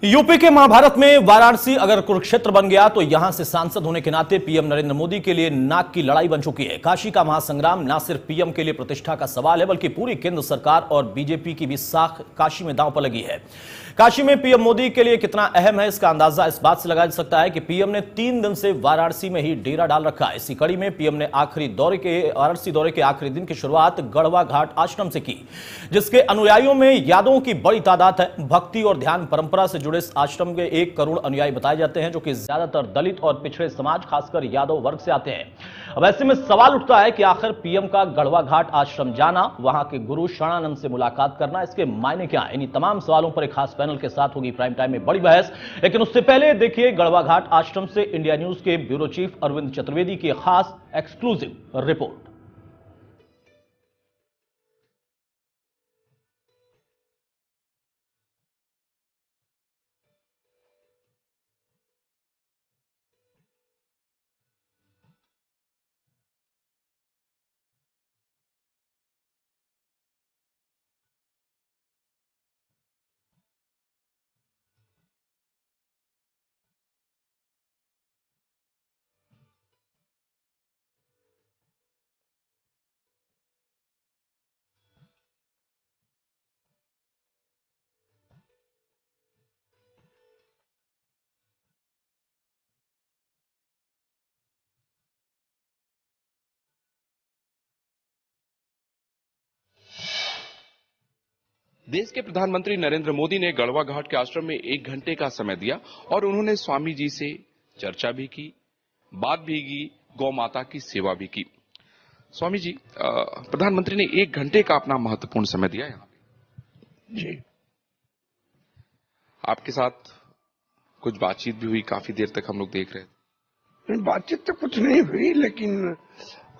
UP के महाभारत में वाराणसी अगर कुरुक्षेत्र बन गया तो यहां से सांसद होने के नाते पीएम नरेंद्र मोदी के लिए नाक की लड़ाई बन चुकी है। काशी का महासंग्राम न सिर्फ पीएम के लिए प्रतिष्ठा का सवाल है, बल्कि पूरी केंद्र सरकार और बीजेपी की भी साख काशी में दांव पर लगी है। काशी में पीएम मोदी के लिए कितना अहम है, इसका अंदाजा इस बात से लगाया जा सकता है कि पीएम ने 3 दिन से वाराणसी में ही डेरा डाल रखा है। इसी कड़ी में पीएम ने वाराणसी दौरे के आखिरी दिन की शुरुआत गढ़वा घाट आश्रम से की, जिसके अनुयायियों में यादवों की बड़ी तादाद है। भक्ति और ध्यान परंपरा से जुड़े इस आश्रम के 1 करोड़ अनुयायी बताए जाते हैं, जो कि ज्यादातर दलित और पिछड़े समाज, खासकर यादव वर्ग से आते हैं। अब ऐसे में सवाल उठता है कि आखिर पीएम का गढ़वा घाट आश्रम जाना, वहां के गुरु शरणानंद से मुलाकात करना, इसके मायने क्या है? इन्हीं तमाम सवालों पर एक खास पैनल के साथ होगी प्राइम टाइम में बड़ी बहस। लेकिन उससे पहले देखिए गढ़वा घाट आश्रम से इंडिया न्यूज के ब्यूरो चीफ अरविंद चतुर्वेदी की खास एक्सक्लूसिव रिपोर्ट। देश के प्रधानमंत्री नरेंद्र मोदी ने गढ़वा घाट के आश्रम में 1 घंटे का समय दिया और उन्होंने स्वामी जी से चर्चा भी की, बात भी की, गौ माता की सेवा भी की। स्वामी जी, प्रधानमंत्री ने 1 घंटे का अपना महत्वपूर्ण समय दिया यहाँ पे। जी, आपके साथ कुछ बातचीत भी हुई, काफी देर तक हम लोग देख रहे थे। बातचीत तो कुछ नहीं हुई, लेकिन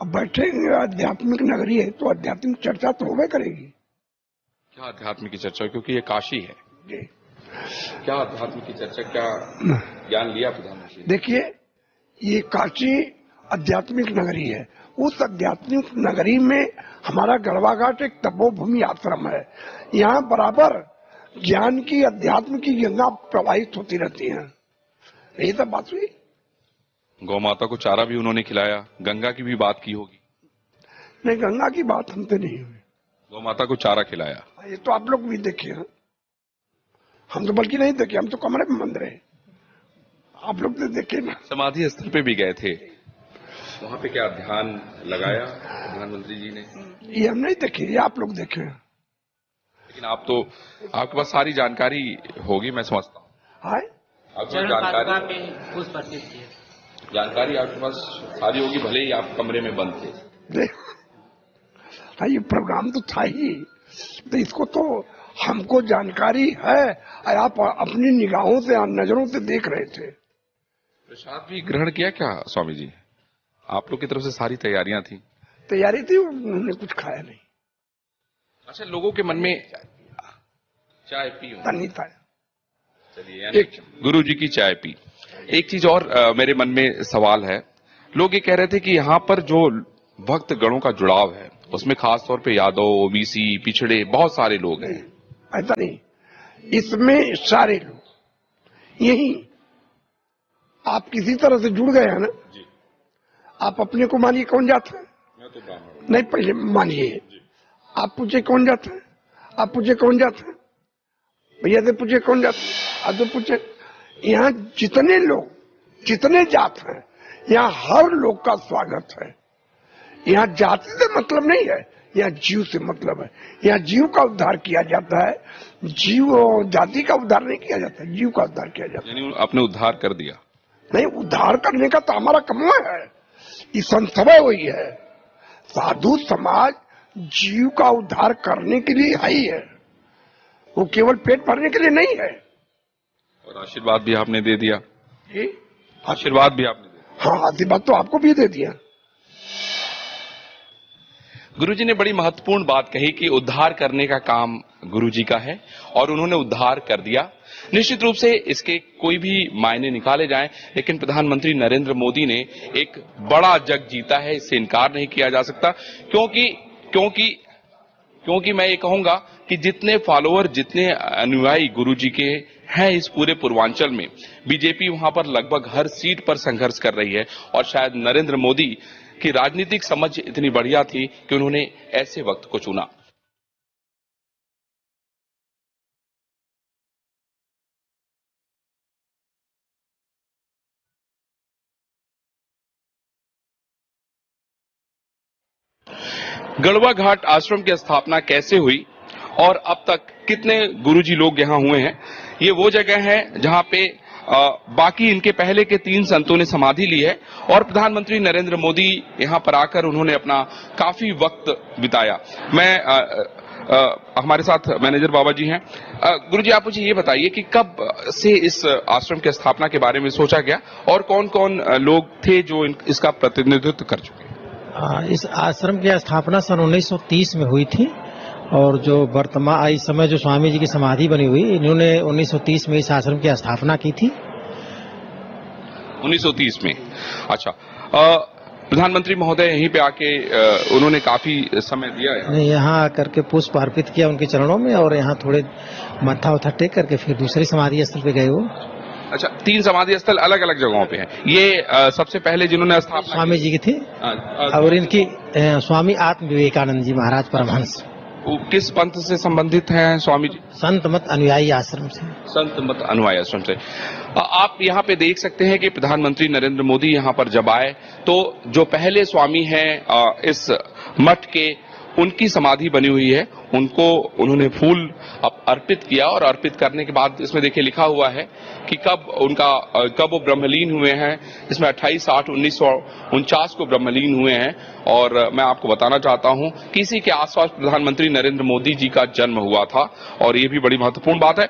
अब बैठेंगे, आध्यात्मिक नगरी है तो आध्यात्मिक चर्चा तो होवे करेगी। क्या आध्यात्म की चर्चा? क्योंकि ये काशी है। जी, क्या आध्यात्म की चर्चा, क्या ज्ञान लिया प्रधानमंत्री? देखिए, ये काशी आध्यात्मिक नगरी है। उस आध्यात्मिक नगरी में हमारा गढ़वा घाट एक तपोभूमि आश्रम है। यहाँ बराबर ज्ञान की, अध्यात्म की गंगा प्रवाहित होती रहती है। यही सब बात हुई। गौ माता को चारा भी उन्होंने खिलाया, गंगा की भी बात की होगी। नहीं, गंगा की बात हमसे नहीं हुई। गौ माता को चारा खिलाया, ये तो आप लोग भी देखिए। हम तो बल्कि नहीं देखे, हम तो कमरे में बंद रहे। आप लोग तो देखे ना। समाधि स्थल पे भी गए थे, वहां पे क्या ध्यान लगाया प्रधानमंत्री जी ने? ये हम नहीं देखे, ये आप लोग देखे। लेकिन आपके पास सारी जानकारी होगी, मैं समझता हूँ। हाय, आपको जानकारी आपके पास सारी होगी, भले ही आप कमरे में बंद थे। हाँ, ये प्रोग्राम तो था ही, तो इसको तो हमको जानकारी है और आप अपनी निगाहों से, नजरों से देख रहे थे। प्रसाद भी ग्रहण किया क्या स्वामी जी? आप लोग की तरफ से सारी तैयारियां थी? तैयारी थी, उन्होंने कुछ खाया नहीं। अच्छा, लोगों के मन में चाय पी नहीं था। चलिए, गुरु जी की चाय पी। एक चीज और मेरे मन में सवाल है। लोग ये कह रहे थे कि यहाँ पर जो भक्त गणों का जुड़ाव है, उसमें खास तौर पे यादव, ओबीसी, पिछड़े बहुत सारे लोग हैं। ऐसा नहीं, इसमें सारे लोग यही, आप किसी तरह से जुड़ गए हैं ना जी। आप अपने को मानिए कौन जाता है? मैं तो ब्राह्मण हूं। नहीं, पहले मानिए, आप पूछे कौन जाता है? आप पूछे कौन जाता है? भैया से पूछे कौन जाता है? आप तो पूछे। यहाँ जितने लोग, जितने जात हैं, यहाँ हर लोग का स्वागत है। यहाँ जाति से मतलब नहीं है, यहाँ जीव से मतलब है। यहाँ जीव का उद्धार किया जाता है, जीव और जाति का उद्धार नहीं किया जाता, जीव का उद्धार किया जाता है। यानी आपने उद्धार कर दिया? नहीं, उद्धार करने का तो हमारा कमवा है, ये संसभा हुई है। साधु समाज जीव का उद्धार करने के लिए आई है, वो केवल पेट भरने के लिए नहीं है। और आशीर्वाद भी आपने दे दिया? जी, आशीर्वाद भी आपने दे दिया। हाँ, आशीर्वाद तो आपको भी दे दिया। गुरुजी ने बड़ी महत्वपूर्ण बात कही कि उद्धार करने का काम गुरुजी का है और उन्होंने उद्धार कर दिया। निश्चित रूप से इसके कोई भी मायने निकाले जाएं, लेकिन प्रधानमंत्री नरेंद्र मोदी ने एक बड़ा जग जीता है, इससे इनकार नहीं किया जा सकता। क्योंकि मैं ये कहूंगा कि जितने फॉलोअर, जितने अनुयायी गुरुजी के है इस पूरे पूर्वांचल में। बीजेपी वहां पर लगभग हर सीट पर संघर्ष कर रही है और शायद नरेंद्र मोदी की राजनीतिक समझ इतनी बढ़िया थी कि उन्होंने ऐसे वक्त को चुना। गढ़वा घाट आश्रम की स्थापना कैसे हुई और अब तक कितने गुरुजी लोग यहाँ हुए हैं, ये वो जगह है जहाँ पे बाकी इनके पहले के 3 संतों ने समाधि ली है और प्रधानमंत्री नरेंद्र मोदी यहाँ पर आकर उन्होंने अपना काफी वक्त बिताया। हमारे साथ मैनेजर बाबा जी हैं। गुरुजी, आप मुझे ये बताइए कि कब से इस आश्रम की स्थापना के बारे में सोचा गया और कौन कौन लोग थे जो इसका प्रतिनिधित्व कर चुके? इस आश्रम की स्थापना सन 1930 में हुई थी और जो वर्तमान इस समय जो स्वामी जी की समाधि बनी हुई, इन्होंने 1930 में इस आश्रम की स्थापना की थी। 1930 में? अच्छा। प्रधानमंत्री महोदय यहीं पे आके उन्होंने काफी समय दिया है? यहाँ आकर के पुष्प अर्पित किया उनके चरणों में और यहाँ थोड़े मत्था उथा टेक करके फिर दूसरी समाधि स्थल पे गए वो। अच्छा, 3 समाधि स्थल अलग अलग जगहों पे हैं। ये सबसे पहले जिन्होंने स्थापना स्वामी जी की थी और इनकी स्वामी आत्म विवेकानंद जी महाराज परमहंस। किस पंथ से संबंधित हैं स्वामी जी? संत मत अनुयायी आश्रम से। संत मत अनुयायी आश्रम से। आप यहाँ पे देख सकते हैं कि प्रधानमंत्री नरेंद्र मोदी यहाँ पर जब आए तो जो पहले स्वामी हैं इस मठ के, उनकी समाधि बनी हुई है, उनको उन्होंने फूल अर्पित किया और अर्पित करने के बाद इसमें देखिए लिखा हुआ है कि कब वो ब्रह्मलीन हुए हैं। इसमें 28/8/1949 को ब्रह्मलीन हुए हैं और मैं आपको बताना चाहता हूं कि इसी के आसपास प्रधानमंत्री नरेंद्र मोदी जी का जन्म हुआ था और ये भी बड़ी महत्वपूर्ण बात है।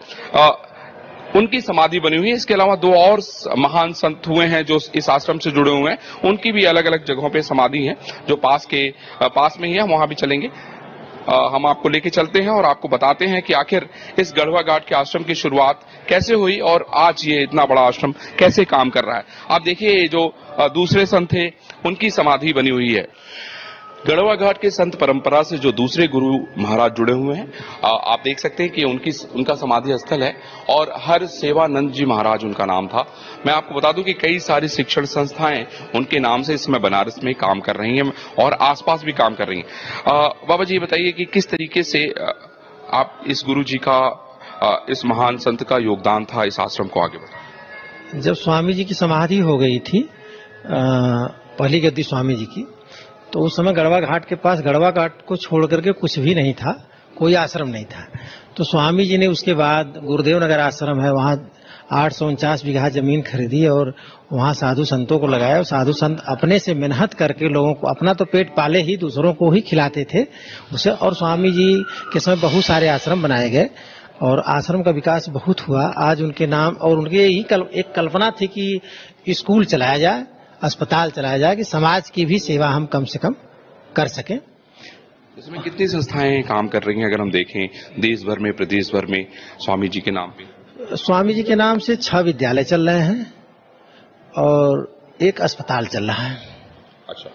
उनकी समाधि बनी हुई है। इसके अलावा 2 और महान संत हुए हैं जो इस आश्रम से जुड़े हुए हैं, उनकी भी अलग अलग जगहों पे समाधि है जो पास में ही है। हम वहां भी चलेंगे। हम आपको लेके चलते हैं और आपको बताते हैं कि आखिर इस गढ़वा घाट के आश्रम की शुरुआत कैसे हुई और आज ये इतना बड़ा आश्रम कैसे काम कर रहा है। आप देखिए जो दूसरे संत थे उनकी समाधि बनी हुई है। गढ़वा घाट के संत परंपरा से जो दूसरे गुरु महाराज जुड़े हुए हैं, आप देख सकते हैं कि उनका समाधि स्थल है और हर सेवानंद जी महाराज उनका नाम था। मैं आपको बता दूं कि कई सारी शिक्षण संस्थाएं उनके नाम से इसमें बनारस में काम कर रही हैं और आसपास भी काम कर रही हैं। बाबा जी बताइए कि किस तरीके से आप इस गुरु जी का, इस महान संत का योगदान था इस आश्रम को आगे बढ़ाने? जब स्वामी जी की समाधि हो गई थी, पहली गद्दी स्वामी जी की, तो उस समय गढ़वा घाट के पास, गढ़वा घाट को छोड़ करके कुछ भी नहीं था, कोई आश्रम नहीं था। तो स्वामी जी ने उसके बाद गुरुदेव नगर आश्रम है, वहाँ 849 बीघा जमीन खरीदी और वहाँ साधु संतों को लगाया और साधु संत अपने से मेहनत करके लोगों को, अपना तो पेट पाले ही, दूसरों को ही खिलाते थे उसे। और स्वामी जी के समय बहुत सारे आश्रम बनाए गए और आश्रम का विकास बहुत हुआ। आज उनके नाम और उनके ही एक कल्पना थी कि स्कूल चलाया जाए, अस्पताल चलाया जाए, कि समाज की भी सेवा हम कम से कम कर सकें। इसमें कितनी संस्थाएं काम कर रही हैं अगर हम देखें देश भर में, प्रदेश भर में स्वामी जी के नाम पे? स्वामी जी के नाम से 6 विद्यालय चल रहे हैं और 1 अस्पताल चल रहा है। अच्छा,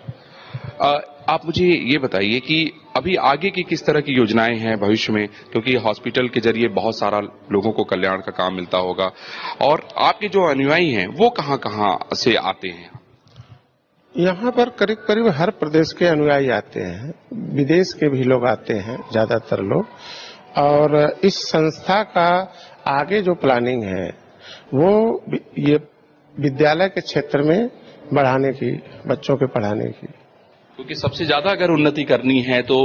आप मुझे ये बताइए कि अभी आगे की किस तरह की योजनाएं हैं भविष्य में, क्योंकि हॉस्पिटल के जरिए बहुत सारा लोगों को कल्याण का काम मिलता होगा और आपके जो अनुयायी हैं वो कहां कहां से आते हैं? यहाँ पर करीब करीब हर प्रदेश के अनुयायी आते हैं, विदेश के भी लोग आते हैं ज्यादातर लोग। और इस संस्था का आगे जो प्लानिंग है वो ये विद्यालय के क्षेत्र में बढ़ाने की, बच्चों के पढ़ाने की, क्योंकि सबसे ज्यादा अगर उन्नति करनी है तो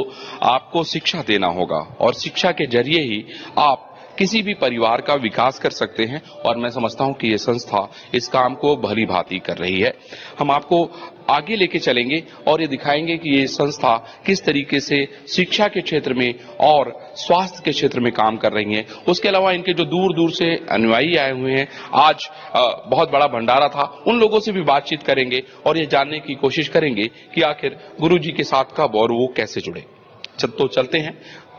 आपको शिक्षा देना होगा और शिक्षा के जरिए ही आप किसी भी परिवार का विकास कर सकते हैं और मैं समझता हूं कि ये संस्था इस काम को भली भांति कर रही है। हम आपको आगे लेके चलेंगे और ये दिखाएंगे कि ये संस्था किस तरीके से शिक्षा के क्षेत्र में और स्वास्थ्य के क्षेत्र में काम कर रही है। उसके अलावा इनके जो दूर दूर से अनुयायी आए हुए हैं, आज बहुत बड़ा भंडारा था, उन लोगों से भी बातचीत करेंगे और ये जानने की कोशिश करेंगे कि आखिर गुरु जी के साथ कब और वो कैसे जुड़े। तो चलते हैं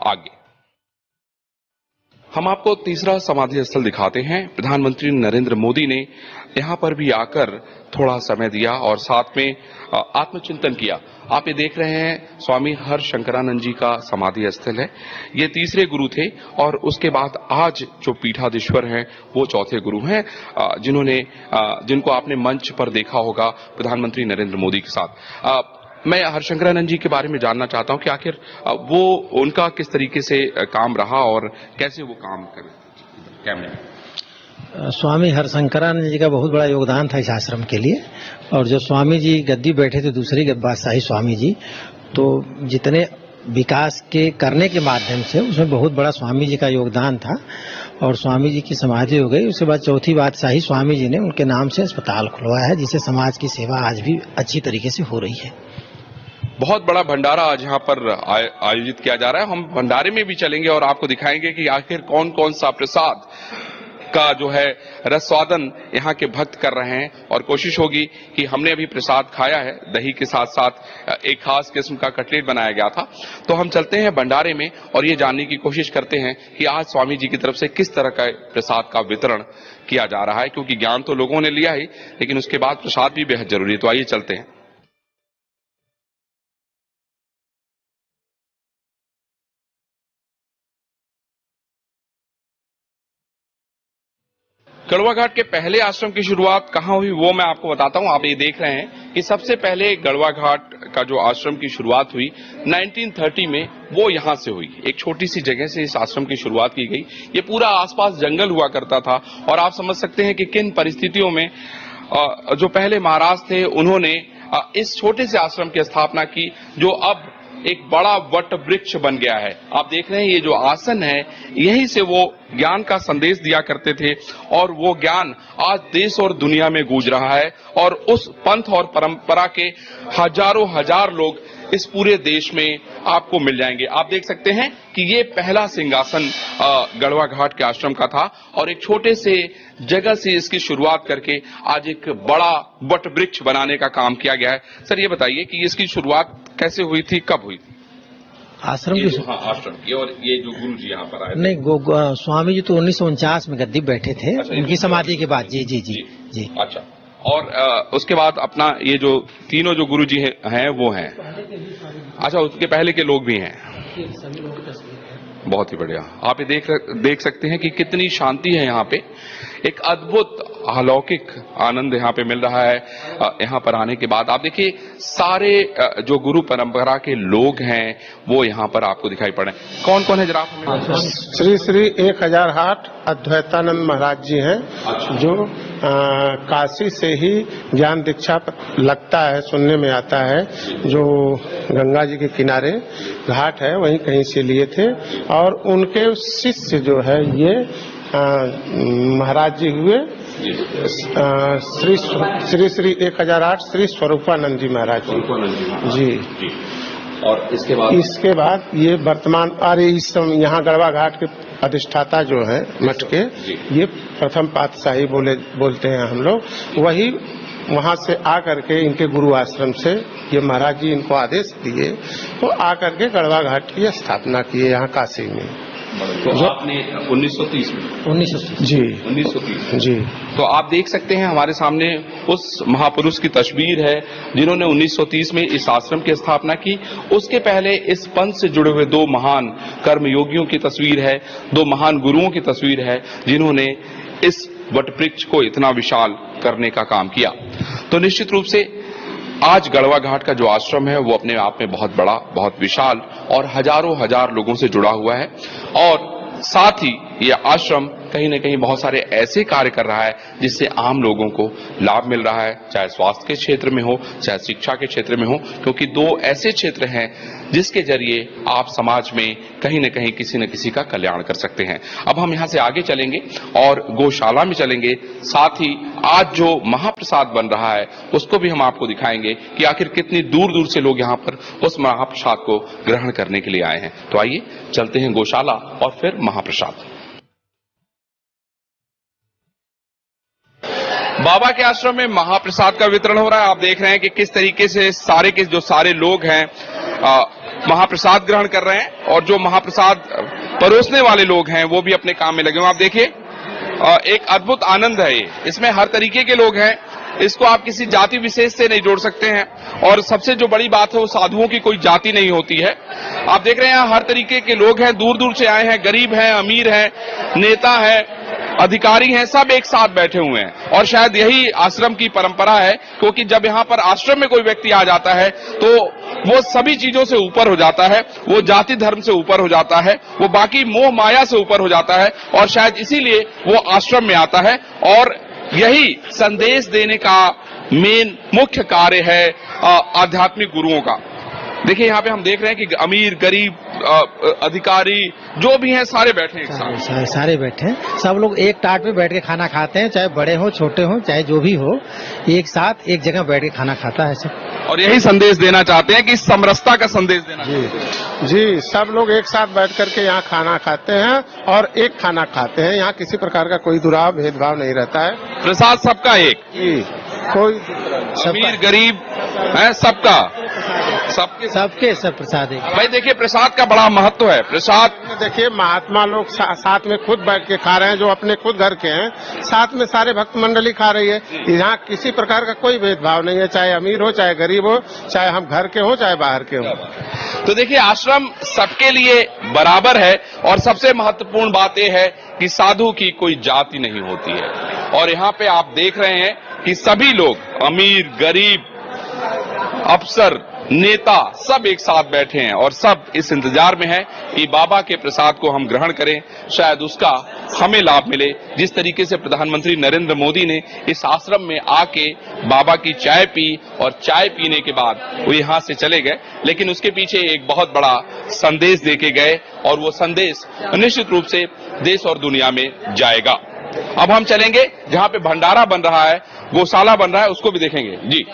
आगे। हम आपको तीसरा समाधि स्थल दिखाते हैं। प्रधानमंत्री नरेंद्र मोदी ने यहां पर भी आकर थोड़ा समय दिया और साथ में आत्मचिंतन किया। आप ये देख रहे हैं स्वामी हरशंकरानंद जी का समाधि स्थल है। ये तीसरे गुरु थे और उसके बाद आज जो पीठाधीश्वर हैं वो चौथे गुरु हैं, जिनको आपने मंच पर देखा होगा प्रधानमंत्री नरेंद्र मोदी के साथ। मैं हरशंकरानंद जी के बारे में जानना चाहता हूं कि आखिर वो उनका किस तरीके से काम रहा और कैसे वो काम करे। स्वामी हरशंकरानंद जी का बहुत बड़ा योगदान था इस आश्रम के लिए। और जो स्वामी जी गद्दी बैठे थे दूसरी बादशाही स्वामी जी, तो जितने विकास के करने के माध्यम से उसमें बहुत बड़ा स्वामी जी का योगदान था। और स्वामी जी की समाधि हो गई, उसके बाद चौथी बादशाही स्वामी जी ने उनके नाम से अस्पताल खुलवाया है, जिससे समाज की सेवा आज भी अच्छी तरीके से हो रही है। बहुत बड़ा भंडारा आज यहाँ पर आयोजित किया जा रहा है। हम भंडारे में भी चलेंगे और आपको दिखाएंगे कि आखिर कौन कौन सा प्रसाद का जो है रसवादन यहाँ के भक्त कर रहे हैं। और कोशिश होगी कि हमने अभी प्रसाद खाया है, दही के साथ साथ एक खास किस्म का कटलेट बनाया गया था। तो हम चलते हैं भंडारे में और ये जानने की कोशिश करते हैं कि आज स्वामी जी की तरफ से किस तरह का प्रसाद का वितरण किया जा रहा है, क्योंकि ज्ञान तो लोगों ने लिया ही, लेकिन उसके बाद प्रसाद भी बेहद जरूरी है। तो आइए चलते हैं। गढ़वा घाट के पहले आश्रम की शुरुआत कहां हुई वो मैं आपको बताता हूं। आप ये देख रहे हैं कि सबसे पहले गढ़वा घाट का जो आश्रम की शुरुआत हुई 1930 में, वो यहां से हुई। एक छोटी सी जगह से इस आश्रम की शुरुआत की गई। ये पूरा आसपास जंगल हुआ करता था और आप समझ सकते हैं कि किन परिस्थितियों में जो पहले महाराज थे उन्होंने इस छोटे से आश्रम की स्थापना की, जो अब एक बड़ा वट वृक्ष बन गया है। आप देख रहे हैं ये जो आसन है, यहीं से वो ज्ञान का संदेश दिया करते थे और वो ज्ञान आज देश और दुनिया में गूंज रहा है। और उस पंथ और परंपरा के हजारों हजार लोग इस पूरे देश में आपको मिल जाएंगे। आप देख सकते हैं कि ये पहला सिंहासन गढ़वा घाट के आश्रम का था और एक छोटे से जगह से इसकी शुरुआत करके आज एक बड़ा वट वृक्ष बनाने का काम किया गया है। सर ये बताइए कि इसकी शुरुआत कैसे हुई थी, कब हुई थी आश्रम की? आश्रम की। और ये जो गुरु जी यहाँ पर आए नहीं, स्वामी जी तो 1949 में गद्दी बैठे थे। अच्छा, उनकी समाधि के बाद। जी जी जी जी। अच्छा, और उसके बाद अपना ये जो तीनों जो गुरु जी हैं वो हैं। अच्छा, उसके पहले के लोग भी हैं। बहुत ही बढ़िया। आप ये देख सकते हैं कि कितनी शांति है यहाँ पे। एक अद्भुत अलौकिक आनंद यहाँ पे मिल रहा है यहाँ पर आने के बाद। आप देखिए सारे जो गुरु परंपरा के लोग हैं वो यहाँ पर आपको दिखाई पड़े। कौन कौन है जरा? श्री श्री 1008 अद्वैतानंद महाराज जी हैं, जो काशी से ही ज्ञान दीक्षा लगता है, सुनने में आता है, जो गंगा जी के किनारे घाट है वहीं कहीं से लिए थे। और उनके शिष्य जो है ये महाराज जी हुए श्री श्री 1008 श्री स्वरूपानंद जी महाराज जी। और इसके बाद ये वर्तमान इस यहाँ गढ़वा घाट के अधिष्ठाता जो है मठ के, ये प्रथम पातशाही बोलते हैं हम लोग। वही वहां से आकर के इनके गुरु आश्रम से ये महाराज जी इनको आदेश दिए तो आकर के गढ़वा घाट की स्थापना किए यहाँ काशी में। तो आपने 1930 में 1930 जी। तो आप देख सकते हैं हमारे सामने उस महापुरुष की तस्वीर है जिन्होंने 1930 में इस आश्रम की स्थापना की। उसके पहले इस पंथ से जुड़े हुए दो महान कर्मयोगियों की तस्वीर है, दो महान गुरुओं की तस्वीर है जिन्होंने इस वटवृक्ष को इतना विशाल करने का काम किया। तो निश्चित रूप से आज गढ़वा घाट का जो आश्रम है वो अपने आप में बहुत बड़ा, बहुत विशाल और हजारों हजार लोगों से जुड़ा हुआ है। और साथ ही ये आश्रम कहीं न कहीं बहुत सारे ऐसे कार्य कर रहा है जिससे आम लोगों को लाभ मिल रहा है, चाहे स्वास्थ्य के क्षेत्र में हो, चाहे शिक्षा के क्षेत्र में हो, क्योंकि दो ऐसे क्षेत्र हैं जिसके जरिए आप समाज में कहीं न कहीं किसी न किसी का कल्याण कर सकते हैं। अब हम यहाँ से आगे चलेंगे और गौशाला में चलेंगे। साथ ही आज जो महाप्रसाद बन रहा है उसको भी हम आपको दिखाएंगे कि आखिर कितनी दूर दूर से लोग यहाँ पर उस महाप्रसाद को ग्रहण करने के लिए आए हैं। तो आइए चलते हैं गौशाला और फिर महाप्रसाद। बाबा के आश्रम में महाप्रसाद का वितरण हो रहा है। आप देख रहे हैं कि किस तरीके से सारे के जो सारे लोग हैं महाप्रसाद ग्रहण कर रहे हैं। और जो महाप्रसाद परोसने वाले लोग हैं वो भी अपने काम में लगे हुए। आप देखिए एक अद्भुत आनंद है ये, इसमें हर तरीके के लोग हैं, इसको आप किसी जाति विशेष से नहीं जोड़ सकते हैं। और सबसे जो बड़ी बात है वो साधुओं की कोई जाति नहीं होती है। आप देख रहे हैं यहाँ हर तरीके के लोग हैं, दूर दूर से आए हैं, गरीब हैं, अमीर हैं, नेता है, अधिकारी हैं, सब एक साथ बैठे हुए हैं। और शायद यही आश्रम की परंपरा है, क्योंकि जब यहाँ पर आश्रम में कोई व्यक्ति आ जाता है तो वो सभी चीजों से ऊपर हो जाता है, वो जाति धर्म से ऊपर हो जाता है, वो बाकी मोह माया से ऊपर हो जाता है, और शायद इसीलिए वो आश्रम में आता है। और यही संदेश देने का मेन मुख्य कार्य है आध्यात्मिक गुरुओं का। देखिए यहाँ पे हम देख रहे हैं कि अमीर, गरीब, अधिकारी जो भी हैं सारे बैठे हैं, सारे बैठे हैं। सब लोग एक टाट पे बैठ के खाना खाते हैं, चाहे बड़े हो, छोटे हो, चाहे जो भी हो, एक साथ एक जगह बैठ के खाना खाता है सब। और यही संदेश देना चाहते हैं कि समरसता का संदेश देना चाहते हैं। जी, सब लोग एक साथ बैठ करके यहाँ खाना खाते हैं और एक खाना खाते हैं। यहाँ किसी प्रकार का कोई दुराव भेदभाव नहीं रहता है। प्रसाद सबका एक, कोई अमीर गरीब है, सबका सबके सब प्रसाद है। भाई देखिए प्रसाद का बड़ा महत्व है। प्रसाद देखिए महात्मा लोग साथ में खुद बैठ के खा रहे हैं, जो अपने खुद घर के हैं, साथ में सारे भक्त मंडली खा रही है। यहाँ किसी प्रकार का कोई भेदभाव नहीं है, चाहे अमीर हो, चाहे गरीब हो, चाहे हम घर के हो, चाहे बाहर के हो। तो देखिए आश्रम सबके लिए बराबर है। और सबसे महत्वपूर्ण बात यह है कि साधु की कोई जाति नहीं होती है। और यहाँ पे आप देख रहे हैं कि सभी लोग, अमीर, गरीब, अफसर, नेता, सब एक साथ बैठे हैं और सब इस इंतजार में है कि बाबा के प्रसाद को हम ग्रहण करें, शायद उसका हमें लाभ मिले। जिस तरीके से प्रधानमंत्री नरेंद्र मोदी ने इस आश्रम में आके बाबा की चाय पी और चाय पीने के बाद वो यहाँ से चले गए, लेकिन उसके पीछे एक बहुत बड़ा संदेश देके गए और वो संदेश निश्चित रूप से देश और दुनिया में जाएगा। अब हम चलेंगे जहाँ पे भंडारा बन रहा है, गौशाला बन रहा है, उसको भी देखेंगे। जी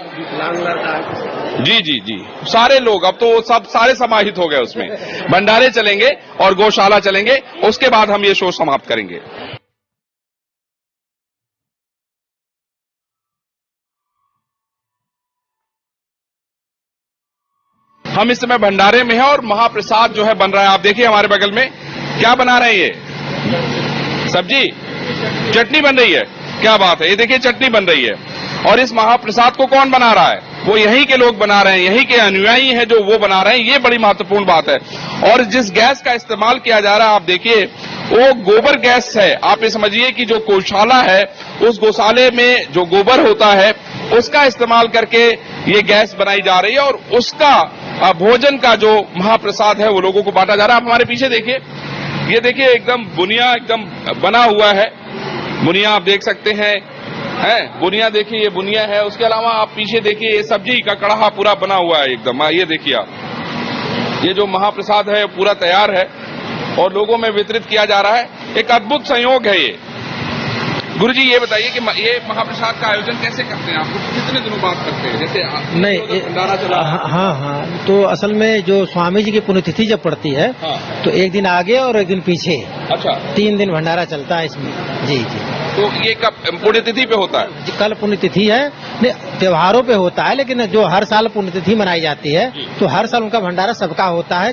जी जी जी, सारे लोग अब तो सब सारे समाहित हो गए उसमें। भंडारे चलेंगे और गौशाला चलेंगे, उसके बाद हम ये शो समाप्त करेंगे। हम इस समय भंडारे में हैं और महाप्रसाद जो है बन रहा है। आप देखिए हमारे बगल में क्या बना रहे हैं, ये सब्जी चटनी बन रही है। क्या बात है, ये देखिए चटनी बन रही है। और इस महाप्रसाद को कौन बना रहा है? वो यहीं के लोग बना रहे हैं, यहीं के अनुयायी हैं जो वो बना रहे हैं। ये बड़ी महत्वपूर्ण बात है। और जिस गैस का इस्तेमाल किया जा रहा है, आप देखिए वो गोबर गैस है। आप ये समझिए कि जो गौशाला है, उस गौशाले में जो गोबर होता है उसका इस्तेमाल करके ये गैस बनाई जा रही है और उसका भोजन का जो महाप्रसाद है वो लोगों को बांटा जा रहा है। आप हमारे पीछे देखिए, ये देखिए एकदम बुनिया एकदम बना हुआ है। बुनिया आप देख सकते हैं, बुनिया देखिए, ये बुनिया है। उसके अलावा आप पीछे देखिए, ये सब्जी का कड़ाहा पूरा बना हुआ है एकदम। ये देखिए आप, ये जो महाप्रसाद है पूरा तैयार है और लोगों में वितरित किया जा रहा है। एक अद्भुत संयोग है ये। गुरुजी ये बताइए कि ये महाप्रसाद का आयोजन कैसे करते हैं? आपको कितने दिनों बाद करते हैं? जैसे नहीं, भंडारा चला। हाँ, तो असल में जो स्वामी जी की पुण्यतिथि जब पड़ती है, तो एक दिन आगे और एक दिन पीछे, अच्छा 3 दिन भंडारा चलता है इसमें। जी जी। तो ये कब पुण्यतिथि पे होता है? कल पुण्यतिथि है, त्योहारों पे होता है, लेकिन जो हर साल पुण्यतिथि मनाई जाती है तो हर साल उनका भंडारा सबका होता है,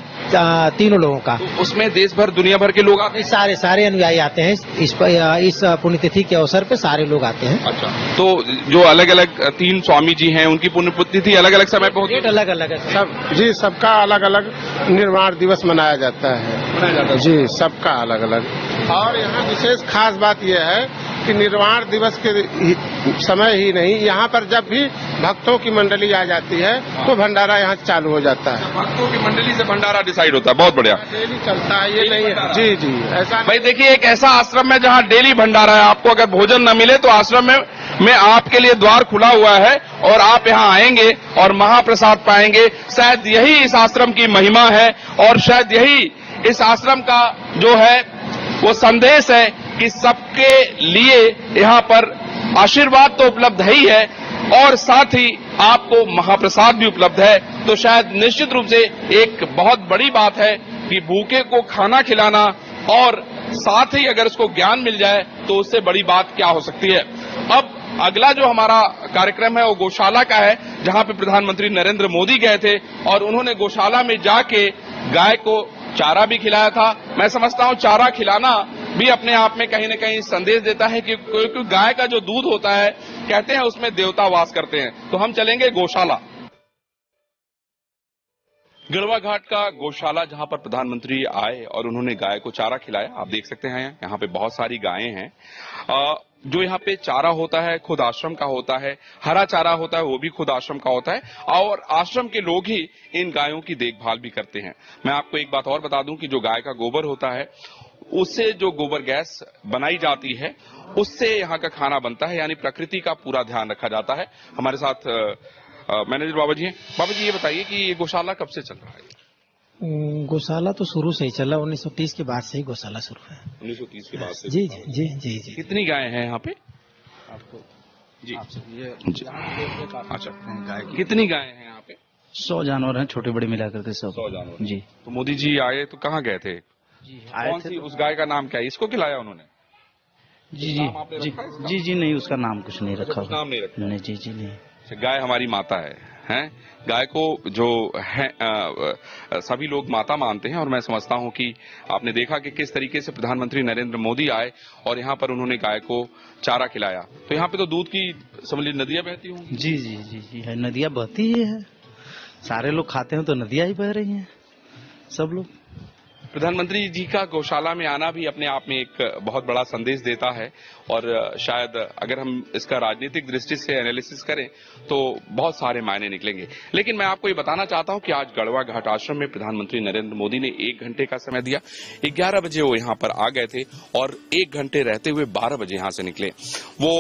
तीनों लोगों का। तो उसमें देश भर दुनिया भर के लोग आते हैं? सारे अनुयायी आते हैं इस पुण्यतिथि के अवसर पे सारे लोग आते हैं। अच्छा, तो जो अलग अलग 3 स्वामी जी हैं उनकी पुण्यतिथि अलग अलग समय पे होती है? अलग अलग है सब जी, सबका अलग अलग निर्वाण दिवस मनाया जाता है जी, सबका अलग अलग। और यहाँ विशेष खास बात यह है कि निर्वाण दिवस के समय ही नहीं, यहाँ पर जब भी भक्तों की मंडली आ जाती है तो भंडारा यहाँ चालू हो जाता है। भक्तों की मंडली से भंडारा डिसाइड होता है। बहुत बढ़िया, डेली चलता है, ये नहीं है। जी जी, ऐसा भाई देखिए एक ऐसा आश्रम है जहाँ डेली भंडारा है। आपको अगर भोजन न मिले तो आश्रम में आपके लिए द्वार खुला हुआ है और आप यहाँ आएंगे और महाप्रसाद पाएंगे। शायद यही इस आश्रम की महिमा है और शायद यही इस आश्रम का जो है वो संदेश है कि सबके लिए यहाँ पर आशीर्वाद तो उपलब्ध ही है और साथ ही आपको महाप्रसाद भी उपलब्ध है। तो शायद निश्चित रूप से एक बहुत बड़ी बात है कि भूखे को खाना खिलाना और साथ ही अगर उसको ज्ञान मिल जाए तो उससे बड़ी बात क्या हो सकती है। अब अगला जो हमारा कार्यक्रम है वो गौशाला का है, जहां पे प्रधानमंत्री नरेंद्र मोदी गए थे और उन्होंने गौशाला में जाके गाय को चारा भी खिलाया था। मैं समझता हूं चारा खिलाना भी अपने आप में कहीं न कहीं संदेश देता है कि क्योंकि गाय का जो दूध होता है, कहते हैं उसमें देवता वास करते हैं। तो हम चलेंगे गौशाला, गढ़वा घाट का गौशाला, जहां पर प्रधानमंत्री आए और उन्होंने गाय को चारा खिलाया। आप देख सकते हैं यहाँ पे बहुत सारी गायें हैं। जो यहाँ पे चारा होता है खुद आश्रम का होता है, हरा चारा होता है वो भी खुद आश्रम का होता है, और आश्रम के लोग ही इन गायों की देखभाल भी करते हैं। मैं आपको एक बात और बता दूं कि जो गाय का गोबर होता है उससे जो गोबर गैस बनाई जाती है उससे यहाँ का खाना बनता है, यानी प्रकृति का पूरा ध्यान रखा जाता है। हमारे साथ मैनेजर बाबा जी हैं। बाबा जी ये बताइए कि ये गौशाला कब से चल रहा है? गौशाला तो शुरू से ही चला, 1930 के बाद से ही गौशाला शुरू है। 1930 के बाद से? जी जी जी जी जी। कितनी गायें हैं यहाँ पे? आपको जी ये अच्छा, कितनी गायें हैं यहाँ पे? 100 जानवर हैं, छोटे बड़े मिला करके सब। 100 जानवर जी। तो मोदी जी आए तो कहाँ गए थे? आए कौन थे सी उस गाय का नाम क्या है? इसको खिलाया उन्होंने? जी जी नाम आपने जी रखा है इसका? जी जी नहीं, उसका नाम कुछ नहीं रखा कुछ नाम नहीं रखा? नहीं जी जी नहीं। गाय हमारी माता है। गाय को जो है सभी लोग माता मानते हैं, और मैं समझता हूं कि आपने देखा कि किस तरीके से प्रधानमंत्री नरेंद्र मोदी आए और यहां पर उन्होंने गाय को चारा खिलाया। तो यहां पे तो दूध की समझ लीजिए नदियां बहती होंगी। जी जी जी जी है, नदियां बहती ही है, सारे लोग खाते हैं तो नदियां ही बह रही हैं सब लोग। प्रधानमंत्री जी का गौशाला में आना भी अपने आप में एक बहुत बड़ा संदेश देता है, और शायद अगर हम इसका राजनीतिक दृष्टि से एनालिसिस करें तो बहुत सारे मायने निकलेंगे। लेकिन मैं आपको ये बताना चाहता हूं कि आज गढ़वा घाट आश्रम में प्रधानमंत्री नरेंद्र मोदी ने 1 घंटे का समय दिया। 11 बजे वो यहाँ पर आ गए थे और 1 घंटे रहते हुए 12 बजे यहाँ से निकले। वो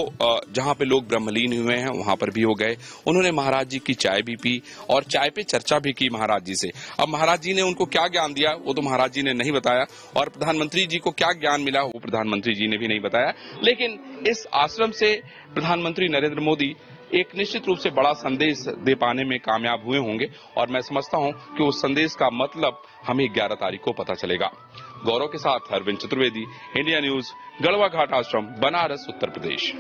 जहां पे लोग ब्रह्मलीन हुए हैं वहां पर भी हो गए। उन्होंने महाराज जी की चाय भी पी और चाय पे चर्चा भी की महाराज जी से। अब महाराज जी ने उनको क्या ज्ञान दिया वो तो महाराज जी ने नहीं बताया, और प्रधानमंत्री जी को क्या ज्ञान मिला वो प्रधानमंत्री जी ने भी नहीं बताया। लेकिन इस आश्रम से प्रधानमंत्री नरेंद्र मोदी एक निश्चित रूप से बड़ा संदेश दे पाने में कामयाब हुए होंगे, और मैं समझता हूं कि उस संदेश का मतलब हमें 11 तारीख को पता चलेगा। गौरव के साथ अरविंद चतुर्वेदी, इंडिया न्यूज, गढ़वा घाट आश्रम, बनारस, उत्तर प्रदेश।